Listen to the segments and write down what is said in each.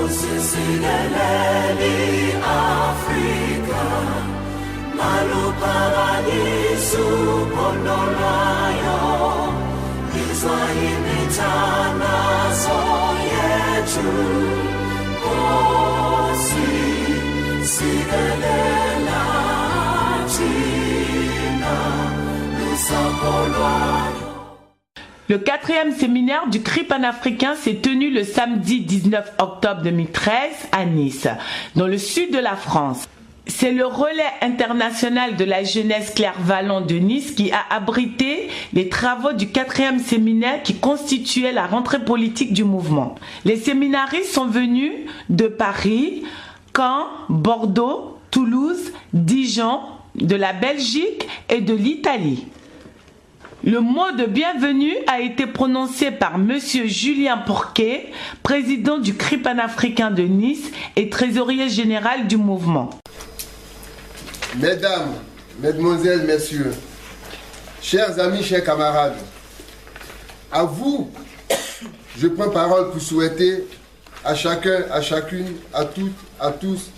Sigaleli Africa Maluparadisu Pondolayo Izwahimitana Soyetu Kosi Sigalela China Lusapolwayo. Le 4e séminaire du CRI panafricain s'est tenu le samedi 19 octobre 2013 à Nice, dans le sud de la France. C'est le relais international de la jeunesse Claire-Vallon de Nice qui a abrité les travaux du 4e séminaire qui constituait la rentrée politique du mouvement. Les séminaristes sont venus de Paris, Caen, Bordeaux, Toulouse, Dijon, de la Belgique et de l'Italie. Le mot de bienvenue a été prononcé par Monsieur Julien Porquet, président du CRI panafricain de Nice et trésorier général du mouvement. Mesdames, Mesdemoiselles, Messieurs, chers amis, chers camarades, à vous, je prends parole pour souhaiter à chacun, à chacune, à toutes, à tous,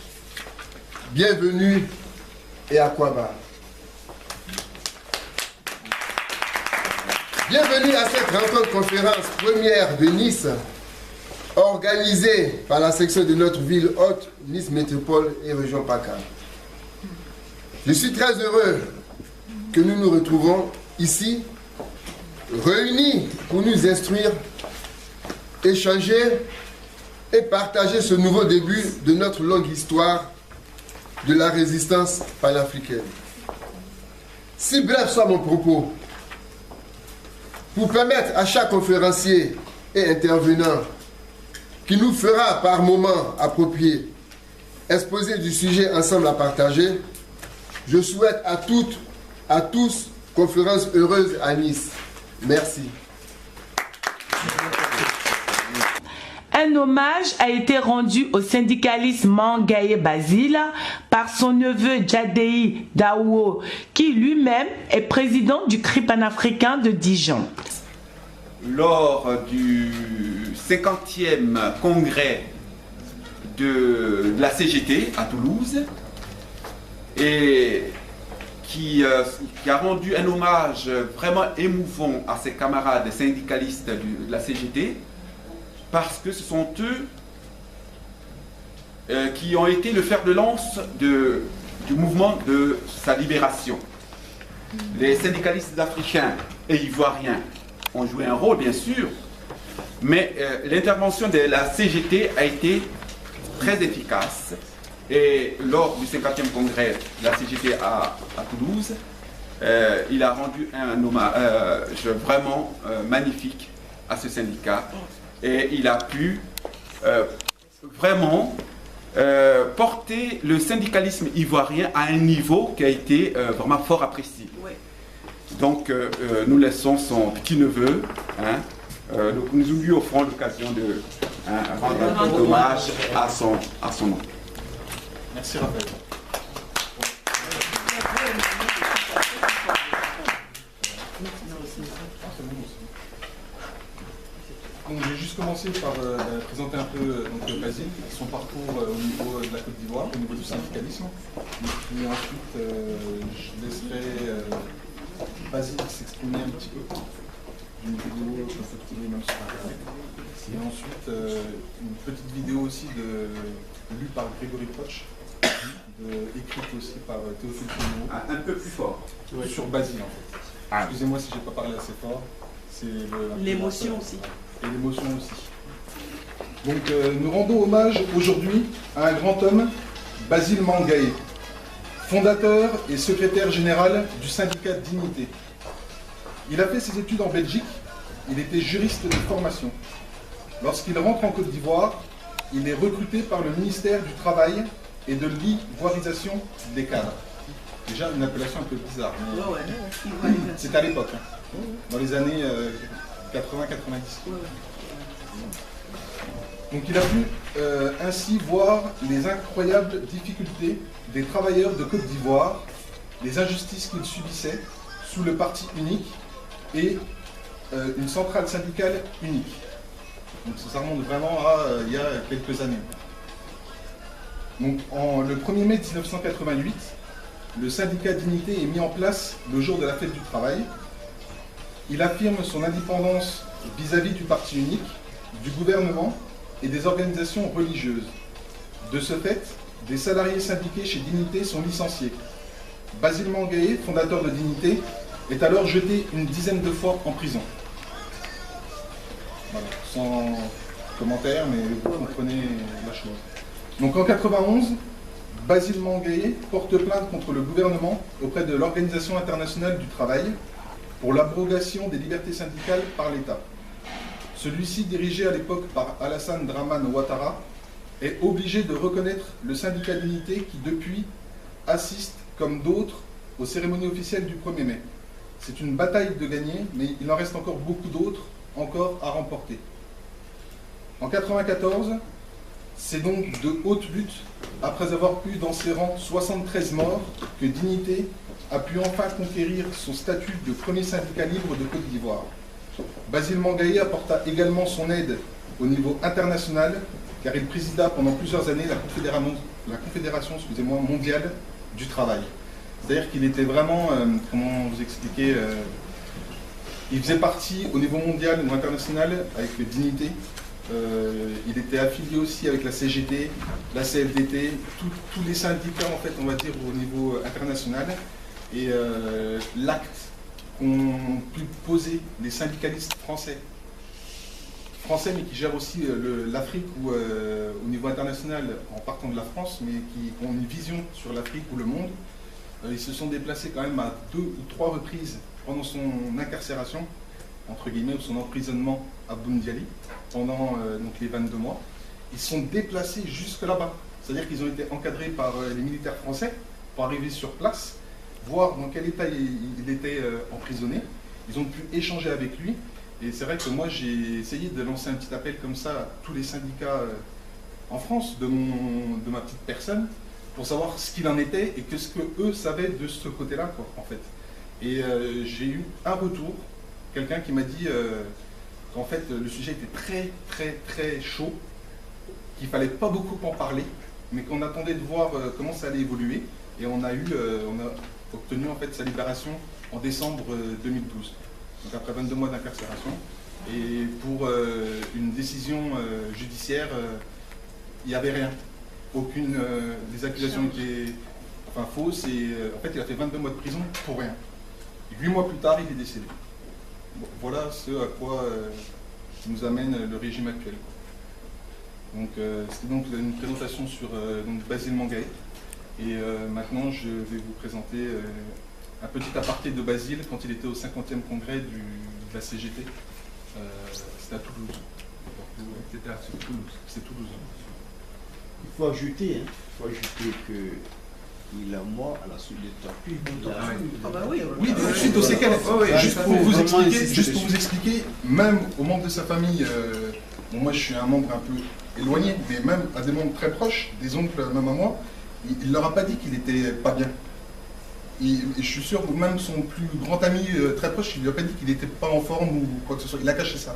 bienvenue et à Kwaba. Bienvenue à cette rencontre-conférence première de Nice, organisée par la section de notre ville hôte, Nice Métropole et Région PACA. Je suis très heureux que nous nous retrouvons ici, réunis pour nous instruire, échanger et partager ce nouveau début de notre longue histoire de la résistance panafricaine. Si bref soit mon propos, pour permettre à chaque conférencier et intervenant qui nous fera par moment approprié exposer du sujet ensemble à partager, je souhaite à toutes, à tous, conférence heureuse à Nice. Merci. Un hommage a été rendu au syndicaliste Mangaye Basile par son neveu Djadei Dawo, qui lui-même est président du CRI panafricain de Dijon. Lors du 50e congrès de la CGT à Toulouse, et qui a rendu un hommage vraiment émouvant à ses camarades syndicalistes de la CGT, parce que ce sont eux qui ont été le fer de lance du mouvement de sa libération. Les syndicalistes africains et ivoiriens ont joué un rôle, bien sûr, mais l'intervention de la CGT a été très efficace. Et lors du 50e congrès de la CGT à Toulouse, il a rendu un hommage vraiment magnifique à ce syndicat. Et il a pu vraiment porter le syndicalisme ivoirien à un niveau qui a été vraiment fort apprécié. Donc nous laissons son petit-neveu, nous lui offrons l'occasion de rendre hommage à son nom. Merci Raphaël. Donc, je vais juste commencer par présenter un peu Basile, son parcours au niveau de la Côte d'Ivoire, au niveau du syndicalisme. Et ensuite, je laisserai Basile s'exprimer un petit peu. Une vidéo qu'on peut trouver même sur Internet. Et ensuite, une petite vidéo aussi lue par Grégory Poch, écrite aussi par Théophile Foucault. Un peu plus fort. Sur Basile en fait. Excusez-moi si je n'ai pas parlé assez fort. L'émotion aussi. Et l'émotion aussi. Donc nous rendons hommage aujourd'hui à un grand homme, Basile Mangaye, fondateur et secrétaire général du syndicat Dignité. Il a fait ses études en Belgique, il était juriste de formation. Lorsqu'il rentre en Côte d'Ivoire, il est recruté par le ministère du Travail et de l'ivoirisation des cadres. Déjà une appellation un peu bizarre, mais c'est à l'époque, dans les années 80-90. Donc il a pu ainsi voir les incroyables difficultés des travailleurs de Côte d'Ivoire, les injustices qu'ils subissaient sous le parti unique et une centrale syndicale unique. Donc ça remonte vraiment à il y a quelques années. Donc le 1er mai 1988, le syndicat Dignité est mis en place le jour de la fête du travail. Il affirme son indépendance vis-à-vis du parti unique, du gouvernement et des organisations religieuses. De ce fait, des salariés syndiqués chez Dignité sont licenciés. Basile Manguaé, fondateur de Dignité, est alors jeté une dizaine de fois en prison. Voilà, sans commentaire, mais vous comprenez la chose. Donc en 91, Basile Manguaé porte plainte contre le gouvernement auprès de l'Organisation internationale du travail pour l'abrogation des libertés syndicales par l'État. Celui-ci, dirigé à l'époque par Alassane Dramane Ouattara, est obligé de reconnaître le syndicat Dignité qui, depuis, assiste, comme d'autres, aux cérémonies officielles du 1er mai. C'est une bataille de gagner, mais il en reste encore beaucoup d'autres, encore à remporter. En 1994, c'est donc de haute lutte, après avoir eu dans ses rangs 73 morts, que Dignité a pu enfin conquérir son statut de premier syndicat libre de Côte d'Ivoire. Basile Manguaé apporta également son aide au niveau international, car il présida pendant plusieurs années la Confédération mondiale du travail. C'est-à-dire qu'il était vraiment, comment vous expliquer, il faisait partie au niveau mondial ou international avec les Dignité. Il était affilié aussi avec la CGT, la CFDT, tous les syndicats en fait, on va dire au niveau international. Et l'acte qu'ont pu poser les syndicalistes français mais qui gèrent aussi l'Afrique ou au niveau international en partant de la France, mais qui ont une vision sur l'Afrique ou le monde. Ils se sont déplacés quand même à 2 ou 3 reprises pendant son incarcération, entre guillemets, ou son emprisonnement à Boundiali, pendant donc les 22 mois. Ils sont déplacés jusque là-bas. C'est-à-dire qu'ils ont été encadrés par les militaires français pour arriver sur place, voir dans quel état il était emprisonné. Ils ont pu échanger avec lui. Et c'est vrai que moi, j'ai essayé de lancer un petit appel comme ça à tous les syndicats en France, de ma petite personne, pour savoir ce qu'il en était et qu'est-ce qu'eux savaient de ce côté-là, quoi, en fait. Et j'ai eu un retour, quelqu'un qui m'a dit qu'en fait, le sujet était très, très, très chaud, qu'il ne fallait pas beaucoup en parler, mais qu'on attendait de voir comment ça allait évoluer. Et on a obtenu en fait sa libération en décembre 2012. Donc après 22 mois d'incarcération. Et pour une décision judiciaire, il n'y avait rien. Aucune des accusations étaient fausses. Et en fait, il a fait 22 mois de prison pour rien. Et 8 mois plus tard, il est décédé. Bon, voilà ce à quoi nous amène le régime actuel. Donc c'était donc une présentation sur Basile Manguaé. Et maintenant, je vais vous présenter un petit aparté de Basile quand il était au 50e congrès de la CGT. C'était à Toulouse. C'était à Toulouse. C'est Toulouse. Il faut ajouter qu'il est mort à la suite de torture. Ah bah oui, oui, suite aux séquelles. Juste pour vous expliquer, même aux membres de sa famille, bon, moi je suis un membre un peu éloigné, mais même à des membres très proches, des oncles même à moi, il ne leur a pas dit qu'il était pas bien. Et je suis sûr que même son plus grand ami très proche, il ne lui a pas dit qu'il n'était pas en forme ou quoi que ce soit. Il a caché ça.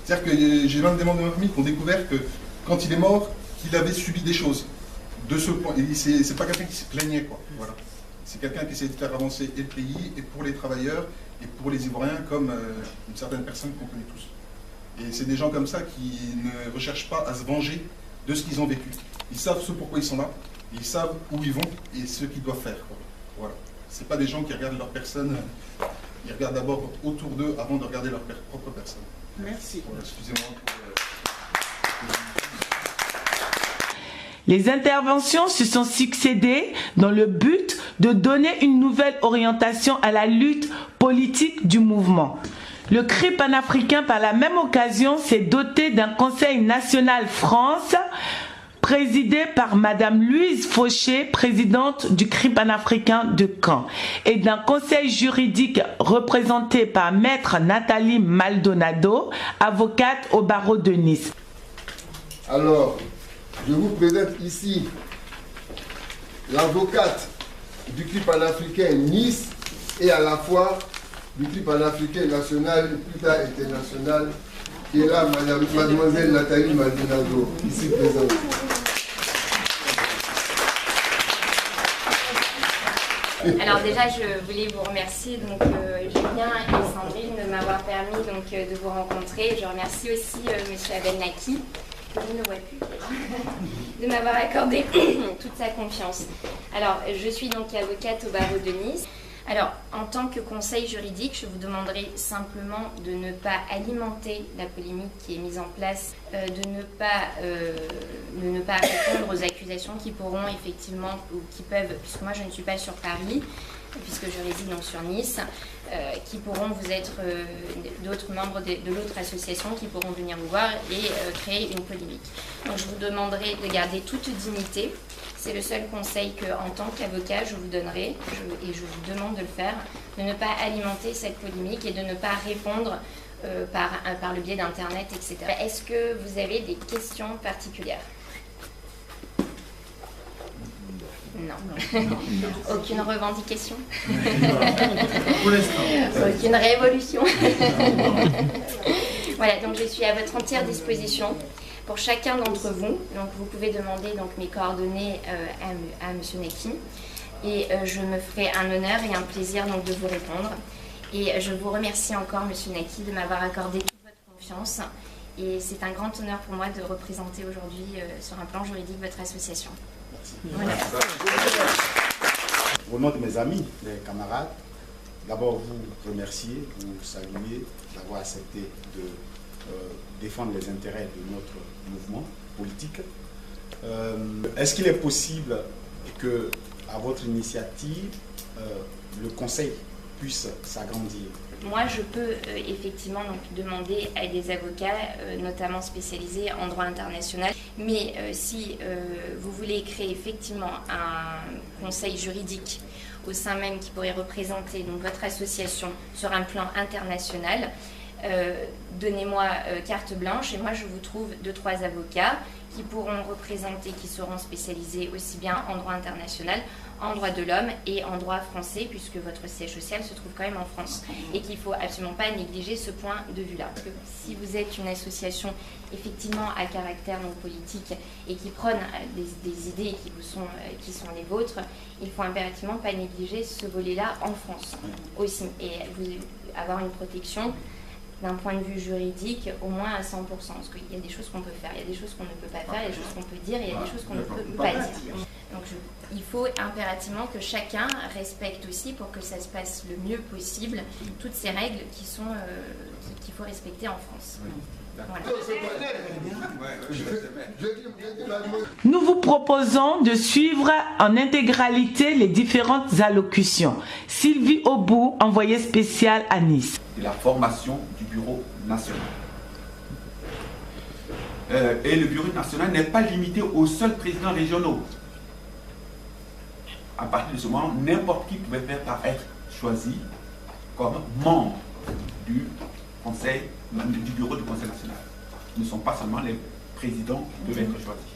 C'est-à-dire que j'ai même des membres de ma famille qui ont découvert que quand il est mort, qu'il avait subi des choses. De ce point, c'est pas quelqu'un qui se plaignait, quoi. Voilà. C'est quelqu'un qui essaie de faire avancer et le pays, et pour les travailleurs, et pour les Ivoiriens, comme une certaine personne qu'on connaît tous. Et c'est des gens comme ça qui ne recherchent pas à se venger de ce qu'ils ont vécu. Ils savent ce pourquoi ils sont là, ils savent où ils vont et ce qu'ils doivent faire, quoi. Voilà. C'est pas des gens qui regardent leur personne, ils regardent d'abord autour d'eux avant de regarder leur propre personne. Merci. Voilà, excusez-moi. Les interventions se sont succédées dans le but de donner une nouvelle orientation à la lutte politique du mouvement. Le CRI panafricain, par la même occasion, s'est doté d'un Conseil national France, présidé par Madame Louise Fauché, présidente du CRI panafricain de Caen, et d'un conseil juridique représenté par Maître Nathalie Maldonado, avocate au barreau de Nice. Alors, je vous présente ici l'avocate du CRI panafricain Nice et à la fois du CRI panafricain national et plus tard international qui est là, mademoiselle Nathalie Maldonado, ici présente. Alors déjà, je voulais vous remercier donc Julien et Sandrine de m'avoir permis donc de vous rencontrer. Je remercie aussi Monsieur Abel Naki, que je ne vois plus, de m'avoir accordé toute sa confiance. Alors, je suis donc avocate au barreau de Nice. Alors, en tant que conseil juridique, je vous demanderai simplement de ne pas alimenter la polémique qui est mise en place, de ne pas répondre aux accusations qui pourront effectivement, ou qui peuvent, puisque moi je ne suis pas sur Paris, puisque je réside donc sur Nice, qui pourront vous être d'autres membres de l'autre association qui pourront venir vous voir et créer une polémique. Donc je vous demanderai de garder toute dignité. C'est le seul conseil qu'en tant qu'avocat je vous donnerai, et je vous demande de le faire, de ne pas alimenter cette polémique et de ne pas répondre par le biais d'Internet, etc. Est-ce que vous avez des questions particulières ? Non. Aucune revendication. Aucune révolution. Voilà, donc je suis à votre entière disposition pour chacun d'entre vous. Donc vous pouvez demander donc mes coordonnées à Monsieur Naki et je me ferai un honneur et un plaisir donc de vous répondre. Et je vous remercie encore Monsieur Naki de m'avoir accordé toute votre confiance. Et c'est un grand honneur pour moi de représenter aujourd'hui sur un plan juridique votre association. Voilà. Au nom de mes amis, mes camarades, d'abord vous remercier, vous saluer d'avoir accepté de défendre les intérêts de notre mouvement politique. Est-ce qu'il est possible que, à votre initiative, le conseil puisse s'agrandir? Moi, je peux effectivement donc, demander à des avocats, notamment spécialisés en droit international. Mais si vous voulez créer effectivement un conseil juridique au sein même qui pourrait représenter donc, votre association sur un plan international, donnez-moi carte blanche et moi je vous trouve 2-3 avocats qui pourront représenter, qui seront spécialisés aussi bien en droit international, en droit de l'homme et en droit français, puisque votre siège social se trouve quand même en France et qu'il ne faut absolument pas négliger ce point de vue-là. Parce que si vous êtes une association effectivement à caractère non politique et qui prône des idées qui sont les vôtres, il ne faut impérativement pas négliger ce volet-là en France aussi et avoir une protection d'un point de vue juridique au moins à 100%, parce qu'il y a des choses qu'on peut faire, il y a des choses qu'on ne peut pas faire, il y a des choses qu'on peut dire et il y a des choses qu'on ne peut pas dire. Donc il faut impérativement que chacun respecte aussi, pour que ça se passe le mieux possible, toutes ces règles qu'il faut respecter en France. Voilà. Nous vous proposons de suivre en intégralité les différentes allocutions. Sylvie Aubou, envoyée spéciale à Nice. Et la formation du bureau national. Et le bureau national n'est pas limité aux seuls présidents régionaux. À partir de ce moment, n'importe qui pouvait être choisi comme membre du bureau du Conseil national. Ce ne sont pas seulement les présidents qui peuvent être choisis.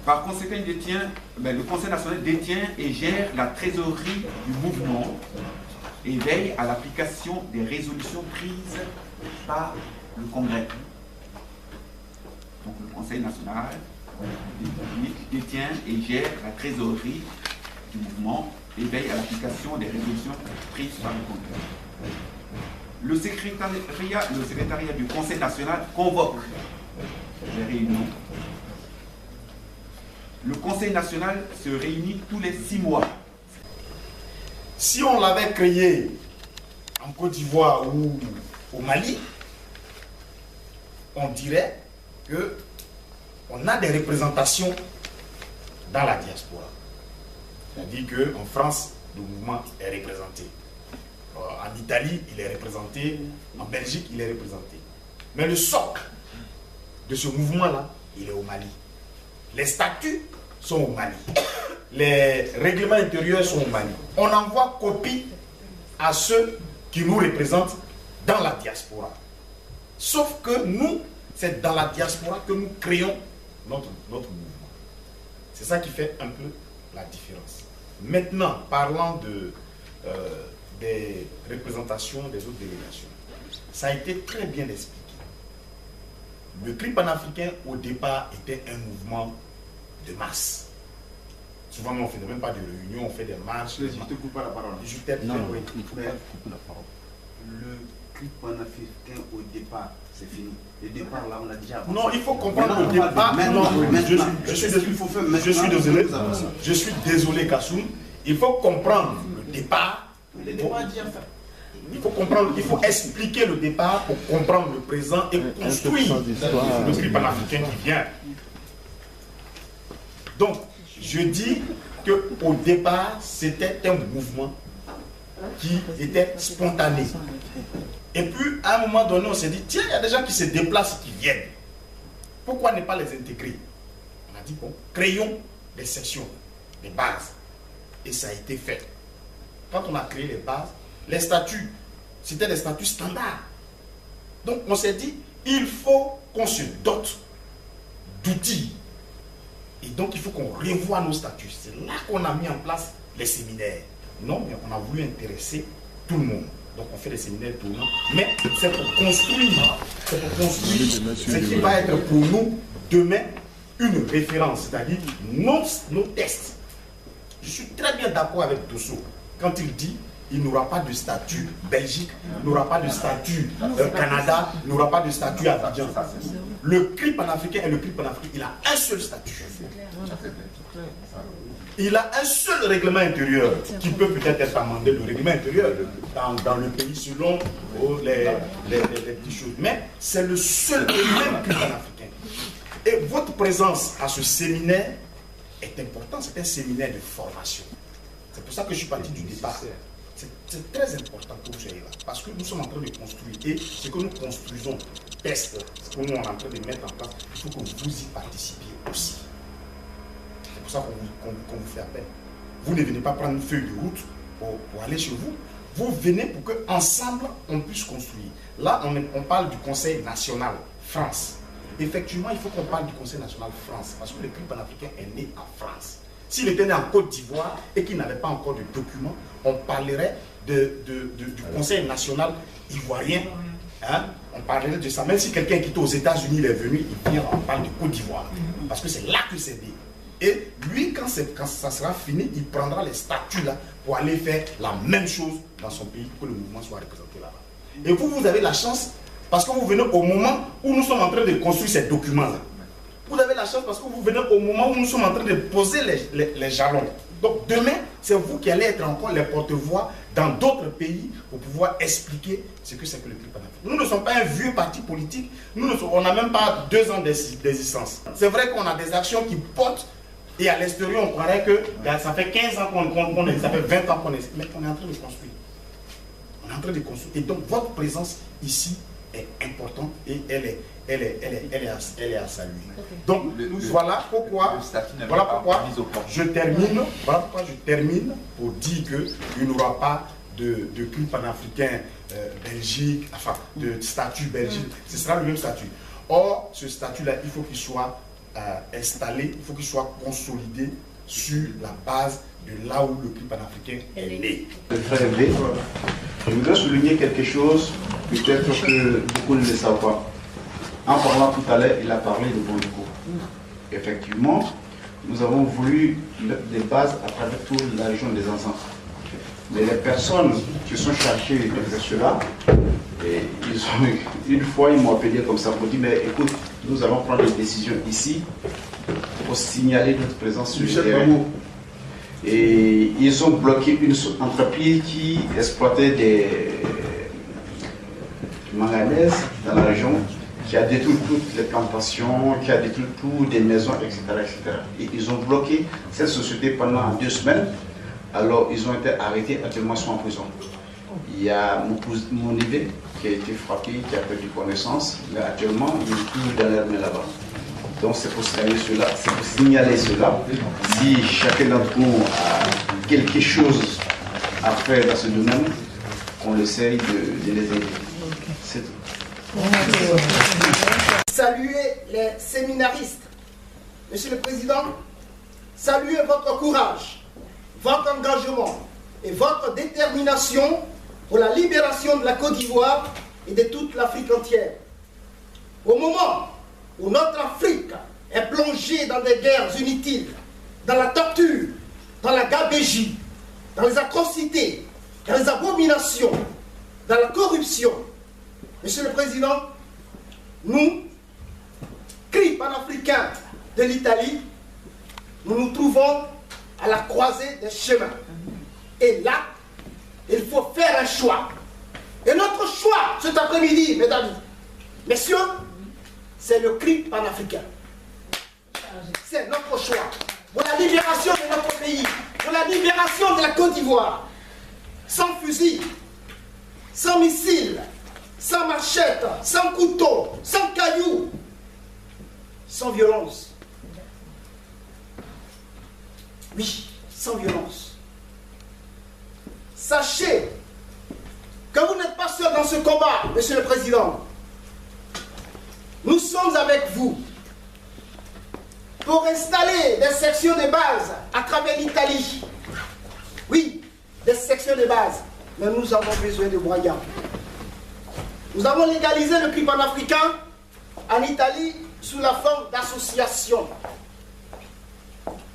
Par conséquent, le Conseil national détient et gère la trésorerie du mouvement et veille à l'application des résolutions prises par le Congrès. Donc le Conseil national détient et gère la trésorerie du mouvement et veille à l'application des résolutions prises par le Congrès. Le secrétariat du Conseil national convoque les réunions. Le Conseil national se réunit tous les 6 mois. Si on l'avait créé en Côte d'Ivoire ou au Mali, on dirait qu'on a des représentations dans la diaspora. C'est-à-dire qu'en France, le mouvement est représenté. En Italie, il est représenté. En Belgique, il est représenté. Mais le socle de ce mouvement-là, il est au Mali. Les statuts sont au Mali. Les règlements intérieurs sont au Mali. On envoie copie à ceux qui nous représentent dans la diaspora. Sauf que nous, c'est dans la diaspora que nous créons notre mouvement. C'est ça qui fait un peu la différence. Maintenant, parlant des représentations des autres délégations. ça a été très bien expliqué. Le CRI panafricain, au départ, était un mouvement de masse. Souvent, on ne fait même pas de réunions, on fait des marches. Je ne te coupe pas la parole. Je t'aide. Non, il ne faut pas couper la parole. Le CRI panafricain, au départ, c'est fini. Le départ, là, on a déjà avancé. Non, il faut comprendre le départ. Je suis désolé, Kassoum. Il faut comprendre le départ. Le départ est déjà fait. Il faut comprendre, il faut expliquer le départ pour comprendre le présent et construire le CRI panafricain qui vient. Donc, je dis qu'au départ, c'était un mouvement qui était spontané. Et puis, à un moment donné, on s'est dit, tiens, il y a des gens qui se déplacent, qui viennent. Pourquoi ne pas les intégrer? On a dit, bon, créons des sections, des bases. Et ça a été fait. Quand on a créé les bases, les statuts, c'était des statuts standards. Donc, on s'est dit, il faut qu'on se dote d'outils. Et donc, il faut qu'on revoie nos statuts. C'est là qu'on a mis en place les séminaires. Non, mais on a voulu intéresser tout le monde. Donc, on fait des séminaires tout le monde. Mais c'est pour construire. C'est pour construire ce qui va être pour nous, demain, une référence. C'est-à-dire nos tests. Je suis très bien d'accord avec Dosso quand il dit il n'aura pas de statut Belgique, il n'aura pas de statut Canada, il n'aura pas de statut Abidjan. Le CRI panafricain et le CRI panafricain, il a un seul statut. Il a un seul règlement intérieur qui peut peut-être être amendé, le règlement intérieur dans le pays selon les petites choses. Mais c'est le seul et même CRI panafricain. Et votre présence à ce séminaire est important, c'est un séminaire de formation. C'est pour ça que je suis parti du départ. C'est très important que vous soyez là, parce que nous sommes en train de construire, et ce que nous construisons, test, ce que nous sommes en train de mettre en place, il faut que vous y participiez aussi. C'est pour ça qu'on vous fait appel. Vous ne venez pas prendre une feuille de route pour aller chez vous, vous venez pour qu'ensemble on puisse construire. Là, on parle du Conseil national France. Effectivement, il faut qu'on parle du Conseil national France, parce que le CRI panafricain est né en France. S'il était né en Côte d'Ivoire et qu'il n'avait pas encore de documents, on parlerait du Conseil national ivoirien. Hein? On parlerait de ça. Même si quelqu'un qui était aux États-Unis il est venu, il vient, on parle de Côte d'Ivoire. Parce que c'est là que c'est né. Et lui, quand ça sera fini, il prendra les statuts là pour aller faire la même chose dans son pays pour que le mouvement soit représenté là-bas. Et vous avez la chance, parce que vous venez au moment où nous sommes en train de construire ces documents-là. Vous avez la chance parce que vous venez au moment où nous sommes en train de poser les jalons. Donc demain, c'est vous qui allez être encore les porte-voix dans d'autres pays pour pouvoir expliquer ce que c'est que le CRI panafricain. Nous ne sommes pas un vieux parti politique, on n'a même pas 2 ans d'existence. C'est vrai qu'on a des actions qui portent et à l'extérieur on croirait que ça fait 15 ans qu'on est, ça fait 20 ans qu'on est, mais on est en train de construire. On est en train de construire. Et donc votre présence ici est importante et elle est à saluer. Donc voilà pourquoi je termine pour dire qu'il n'y aura pas de CRI panafricain Belgique, enfin de statut Belgique, ce sera le même statut. Or, ce statut-là, il faut qu'il soit installé, il faut qu'il soit consolidé sur la base de là où le CRI panafricain est né. Je voudrais souligner quelque chose, peut-être que beaucoup ne le savent pas. En parlant tout à l'heure, il a parlé de Bondiko. Effectivement, nous avons voulu mettre des bases à travers toute la région des Ansans. Mais les personnes qui sont chargées de faire cela, une fois ils m'ont appelé comme ça pour dire, mais écoute, nous allons prendre des décisions ici pour signaler notre présence sur le terrain. Et ils ont bloqué une entreprise qui exploitait des manganèses dans la région, qui a détruit toutes les plantations, qui a détruit toutes les maisons, etc., etc. Et ils ont bloqué cette société pendant 2 semaines. Alors ils ont été arrêtés, actuellement ils sont en prison. Il y a mon neveu qui a été frappé, qui a perdu connaissance, mais actuellement il est toujours dans l'armée là-bas. Donc c'est pour signaler cela. Si chacun d'entre nous a quelque chose à faire dans ce domaine, qu'on essaye de les aider. C'est tout. Saluez les séminaristes. Monsieur le Président, saluez votre courage, votre engagement et votre détermination pour la libération de la Côte d'Ivoire et de toute l'Afrique entière. Au moment où notre Afrique est plongée dans des guerres inutiles, dans la torture, dans la gabégie, dans les atrocités, dans les abominations, dans la corruption, Monsieur le Président, nous, CRI panafricain de l'Italie, nous nous trouvons à la croisée des chemins. Et là, il faut faire un choix. Et notre choix cet après-midi, mesdames, messieurs, c'est le CRI panafricain. C'est notre choix pour la libération de notre pays, pour la libération de la Côte d'Ivoire. Sans fusil, sans missile, sans machette, sans couteau, sans cailloux, sans violence. Oui, sans violence. Sachez que vous n'êtes pas seul dans ce combat, Monsieur le Président. Nous sommes avec vous pour installer des sections de base à travers l'Italie. Oui, des sections de base. Mais nous avons besoin de moyens. Nous avons légalisé le CRI panafricain en Italie sous la forme d'association.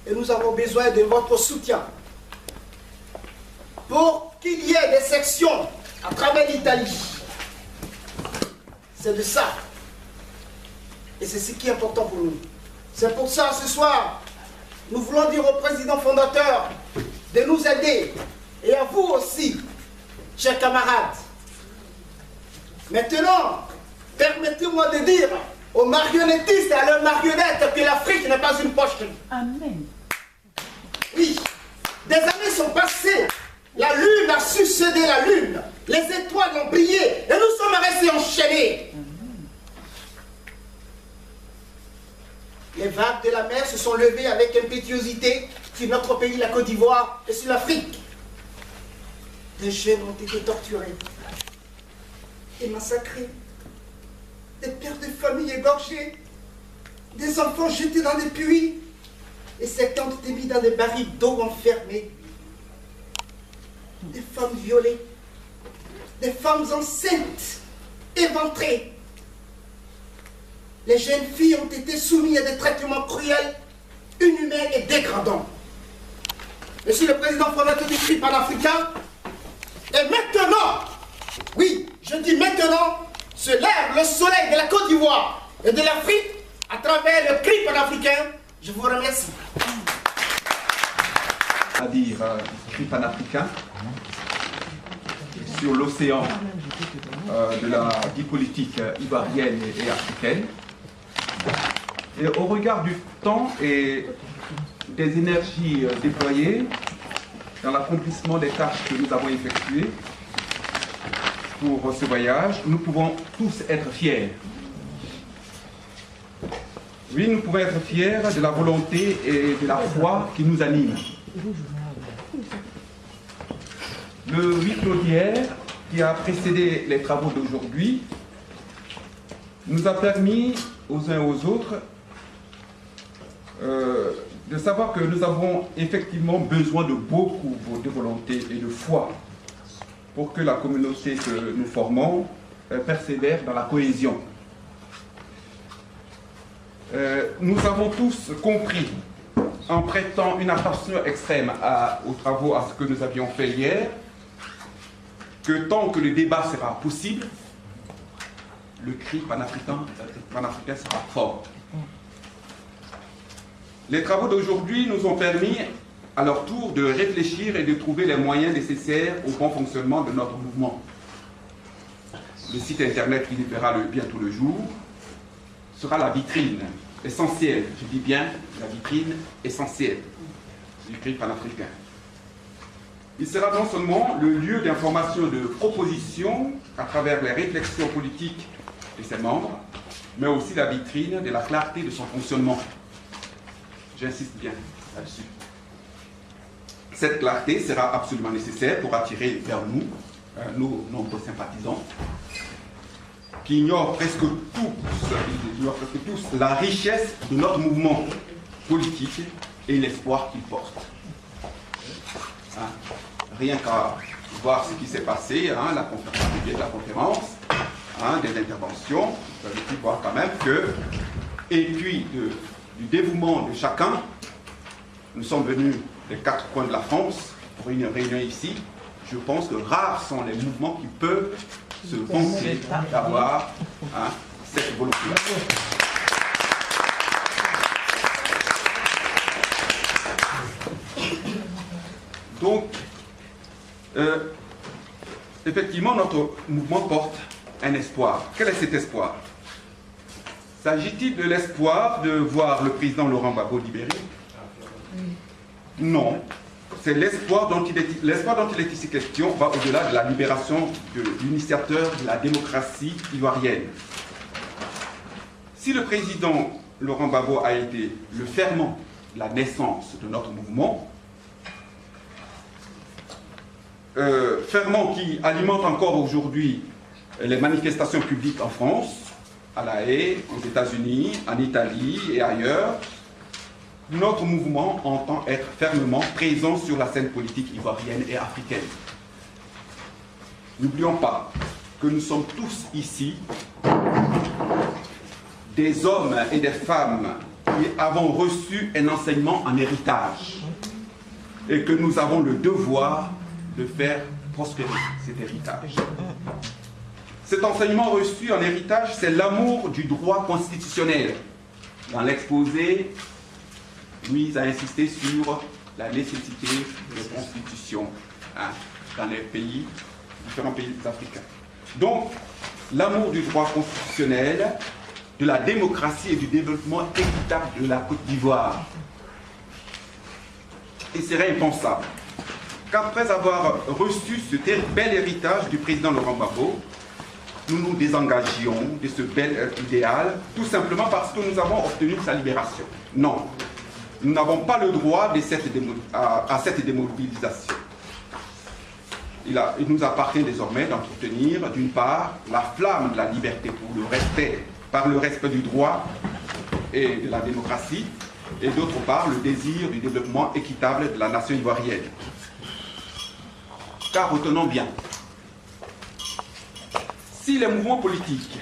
Et nous avons besoin de votre soutien pour qu'il y ait des sections à travers l'Italie. C'est de ça. Et c'est ce qui est important pour nous. C'est pour ça, ce soir, nous voulons dire au président fondateur de nous aider. Et à vous aussi, chers camarades. Maintenant, permettez-moi de dire aux marionnettistes et à leurs marionnettes que l'Afrique n'est pas une poche. Amen. Oui, des années sont passées. La lune a succédé la lune. Les étoiles ont brillé et nous sommes restés enchaînés. Les vagues de la mer se sont levées avec impétuosité sur notre pays, la Côte d'Ivoire, et sur l'Afrique. Des jeunes ont été torturés et massacrés. Des pères de famille égorgés. Des enfants jetés dans des puits. Et certains ont été mis dans des barils d'eau enfermés. Des femmes violées. Des femmes enceintes, éventrées. Les jeunes filles ont été soumises à des traitements cruels, inhumains et dégradants. Monsieur le Président fondateur du CRI panafricain, et maintenant, oui, je dis maintenant, se lève le soleil de la Côte d'Ivoire et de l'Afrique à travers le CRI panafricain. Je vous remercie. C'est-à-dire CRI panafricain sur l'océan de la vie politique ivoirienne et africaine. Et au regard du temps et des énergies déployées dans l'accomplissement des tâches que nous avons effectuées pour ce voyage, nous pouvons tous être fiers. Oui, nous pouvons être fiers de la volonté et de la foi qui nous anime. Le huis clos d'hier, qui a précédé les travaux d'aujourd'hui, nous a permis aux uns et aux autres de savoir que nous avons effectivement besoin de beaucoup de volonté et de foi pour que la communauté que nous formons persévère dans la cohésion. Nous avons tous compris, en prêtant une attention extrême aux travaux, à ce que nous avions fait hier, que tant que le débat sera possible, le CRI panafricain sera fort. Les travaux d'aujourd'hui nous ont permis, à leur tour, de réfléchir et de trouver les moyens nécessaires au bon fonctionnement de notre mouvement. Le site internet qui verra bientôt le jour sera la vitrine essentielle, je dis bien la vitrine essentielle du CRI panafricain. Il sera non seulement le lieu d'information et de proposition à travers les réflexions politiques de ses membres, mais aussi la vitrine de la clarté de son fonctionnement. J'insiste bien là-dessus. Cette clarté sera absolument nécessaire pour attirer vers nous nos nombreux sympathisants qui ignorent presque tous la richesse de notre mouvement politique et l'espoir qu'il porte. Rien qu'à voir ce qui s'est passé, la conférence, des interventions, vous avez pu voir quand même que, et puis du dévouement de chacun, nous sommes venus des 4 coins de la France pour une réunion ici. Je pense que rares sont les mouvements qui peuvent se vanter d'avoir cette volonté-là. Donc, effectivement, notre mouvement porte un espoir. Quel est cet espoir? S'agit-il de l'espoir de voir le président Laurent Gbagbo libéré? Non. C'est l'espoir dont il est ici question va au-delà de la libération de l'initiateur de la démocratie ivoirienne. Si le président Laurent Gbagbo a été le ferment de la naissance de notre mouvement, ferment qui alimente encore aujourd'hui les manifestations publiques en France, à La Haye, aux États-Unis, en Italie et ailleurs, notre mouvement entend être fermement présent sur la scène politique ivoirienne et africaine. N'oublions pas que nous sommes tous ici des hommes et des femmes qui avons reçu un enseignement en héritage et que nous avons le devoir de faire prospérer cet héritage. Cet enseignement reçu en héritage, c'est l'amour du droit constitutionnel. Dans l'exposé, Louise a insisté sur la nécessité de constitution dans les pays, différents pays africains. Donc, l'amour du droit constitutionnel, de la démocratie et du développement équitable de la Côte d'Ivoire. Il serait impensable qu'après avoir reçu ce bel héritage du président Laurent Gbagbo, nous nous désengagions de ce bel idéal, tout simplement parce que nous avons obtenu sa libération. Non, nous n'avons pas le droit à cette démobilisation. Il nous appartient désormais d'entretenir, d'une part, la flamme de la liberté par le respect du droit et de la démocratie, et d'autre part, le désir du développement équitable de la nation ivoirienne. Car retenons bien, si les mouvements politiques,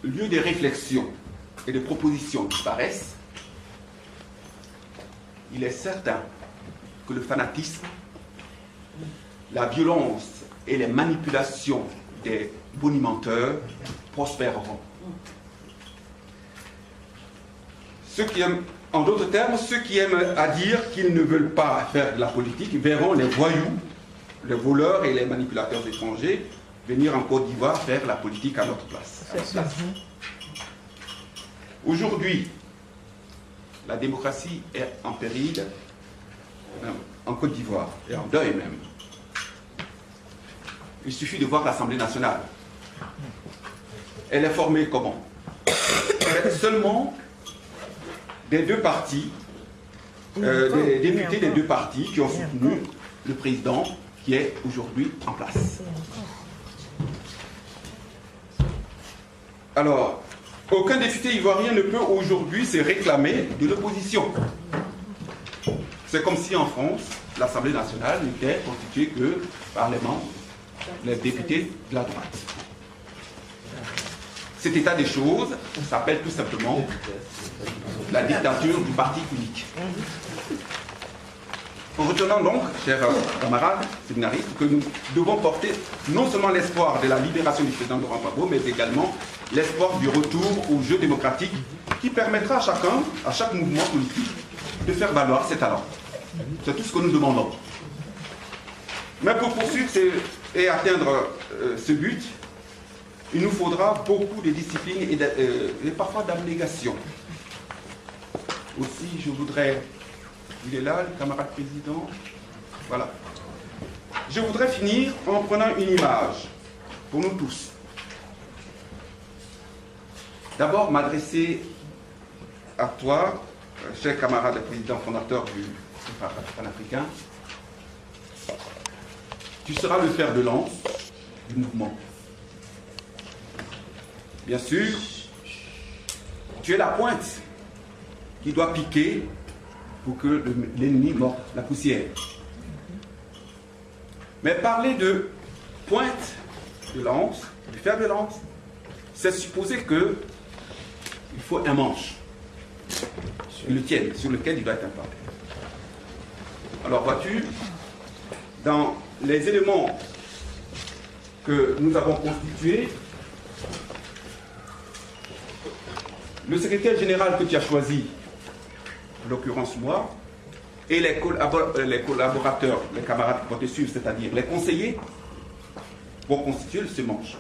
lieu de réflexion et de propositions disparaissent, il est certain que le fanatisme, la violence et les manipulations des bonimenteurs prospéreront. En d'autres termes, ceux qui aiment à dire qu'ils ne veulent pas faire de la politique verront les voyous, les voleurs et les manipulateurs étrangers venir en Côte d'Ivoire faire la politique à notre place. Aujourd'hui, la démocratie est en péril en Côte d'Ivoire et en deuil même. Il suffit de voir l'Assemblée nationale. Elle est formée comment? Seulement des deux partis, des députés des deux partis qui ont soutenu le président qui est aujourd'hui en place. Alors, aucun député ivoirien ne peut aujourd'hui se réclamer de l'opposition. C'est comme si en France, l'Assemblée nationale n'était constituée que par les députés de la droite. Cet état des choses s'appelle tout simplement la dictature du parti unique. En retenant donc, chers camarades séminaristes, que nous devons porter non seulement l'espoir de la libération du président Laurent Gbagbo, mais également l'espoir du retour au jeu démocratique qui permettra à chaque mouvement politique de faire valoir ses talents. C'est tout ce que nous demandons. Mais pour poursuivre et atteindre ce but, il nous faudra beaucoup de discipline et parfois d'abnégation. Aussi, je voudrais... Il est là, le camarade président. Voilà. Je voudrais finir en prenant une image pour nous tous. D'abord, m'adresser à toi, cher camarade président fondateur du panafricain. Tu seras le fer de lance du mouvement. Bien sûr, tu es la pointe qui doit piquer pour que l'ennemi morde la poussière. Mais parler de pointe de lance, du fer de lance, c'est supposer que il faut un manche qui le tienne, sur lequel il doit être implanté. Alors vois-tu, dans les éléments que nous avons constitués, le secrétaire général que tu as choisi, en l'occurrence moi, et les collaborateurs, les camarades qui vont te suivre, c'est-à-dire les conseillers, vont constituer ce manche.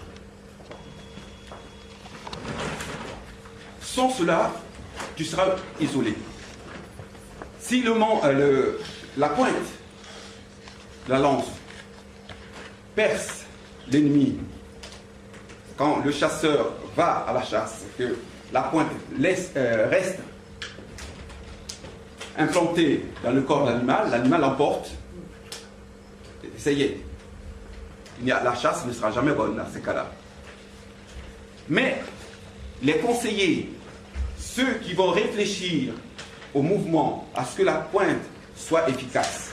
Sans cela, tu seras isolé. Si la pointe, la lance, perce l'ennemi, quand le chasseur va à la chasse, que la pointe reste implantée dans le corps de l'animal, l'animal l'emporte, ça y est. La chasse ne sera jamais bonne dans ces cas-là. Mais les conseillers, ceux qui vont réfléchir au mouvement, à ce que la pointe soit efficace,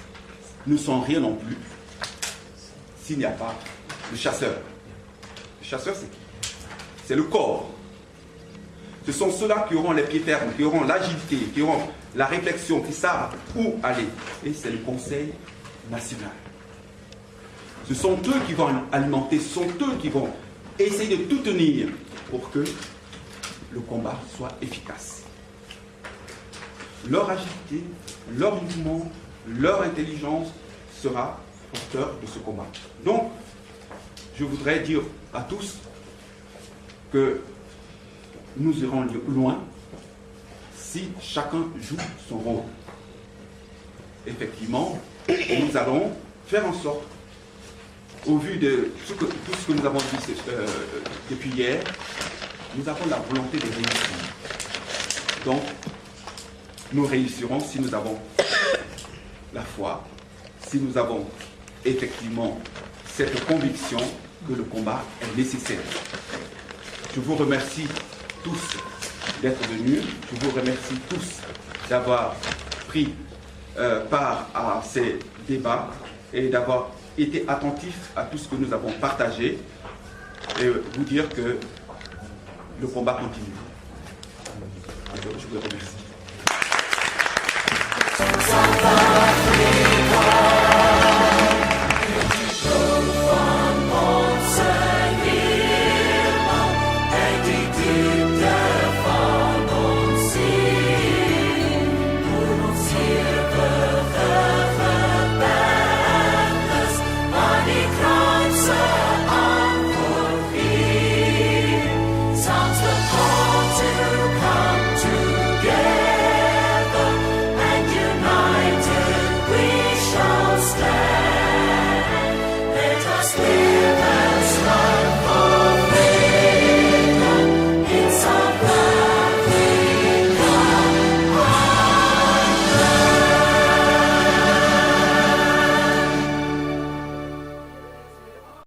ne sont rien non plus s'il n'y a pas le chasseur. Le chasseur, c'est qui? C'est le corps. Ce sont ceux-là qui auront les pieds fermes, qui auront l'agilité, qui auront la réflexion, qui savent où aller. Et c'est le Conseil national. Ce sont eux qui vont alimenter, ce sont eux qui vont essayer de tout tenir pour que le combat soit efficace. Leur agilité, leur mouvement, leur intelligence sera porteur de ce combat. Donc, je voudrais dire à tous que nous irons loin si chacun joue son rôle. Effectivement, nous allons faire en sorte, au vu de tout ce que nous avons vu depuis hier, nous avons la volonté de réussir. Donc, nous réussirons si nous avons la foi, si nous avons effectivement cette conviction que le combat est nécessaire. Je vous remercie tous d'être venus, je vous remercie tous d'avoir pris part à ces débats et d'avoir été attentifs à tout ce que nous avons partagé et vous dire que le combat continue. Je vous remercie.